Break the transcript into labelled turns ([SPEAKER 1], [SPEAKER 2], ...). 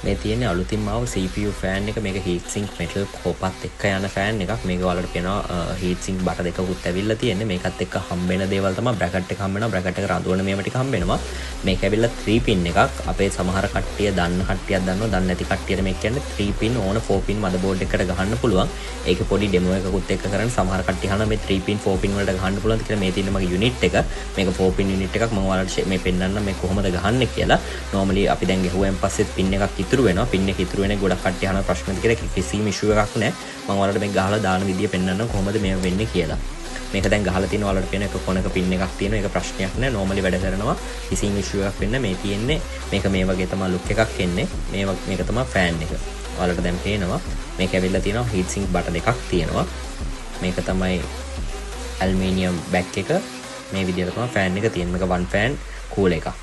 [SPEAKER 1] මේ තියෙන්නේ අලුතින්ම ආව CPU ෆෑන් එක. මේක heat sink metal කෝපත් එක්ක යන ෆෑන් එකක්. මේක ඔයාලට පේනවා heat sink බට දෙකකුත් ඇවිල්ලා තියෙන්නේ. මේකත් එක්ක හම්බෙන දේවල් තමයි bracket එක හම්බ වෙනවා. bracket එක රඳවන මේවා ටික හම්බ වෙනවා. මේක ඇවිල්ලා 3 pin එකක්. අපේ සමහර කට්ටිය දන්න කට්ටියක් දන්නවා. දන්නේ නැති කට්ටියට මේක කියන්නේ 3 pin ඕන 4 pin motherboard එකකට ගහන්න පුළුවන්. ඒකේ පොඩි demo එකකුත් එක්ක කරන්න සමහර කට්ටිය අහනවා මේ 3 pin 4 pin වලට ගහන්න පුළුවන්ද කියලා. මේ තියෙන මගේ unit එක. මේක 4 pin unit එකක්. මම ඔයාලට මේ පෙන්නන්න මේ කොහොමද ගහන්නේ කියලා. normally අපි දැන් ගහුවෙන් පස්සේ pin එකක් ඉතුරු වෙනවා. pin එක ඉතුරු වෙන්නේ ගොඩක් කට්ටිය අහන ප්‍රශ්නද කියලා. කිසිම issue එකක් නැහැ. මම ඔයාලට මේක ගහලා දාන විදිය පෙන්නන්න කොහොමද මේව වෙන්නේ කියලා. මේක දැන් ගහලා තියෙනවා. ඔයාලට පේන එක කොනක pin එකක් තියෙනවා. ඒක ප්‍රශ්නයක් නැහැ. normally වැඩ කරනවා. කිසිම issue එකක් වෙන්නේ මේ තියෙන්නේ මේක මේ වගේ තමයි look එකක් එන්නේ. මේක තමයි fan එක. ඔයාලට දැන් පේනවා. මේක ඇවිල්ලා තියෙනවා heat sink බට දෙකක් තියෙනවා. මේක තමයි aluminium back එක. මේ විදිහට තමයි fan එක තියෙන්නේ. මේක one fan cool එකක්.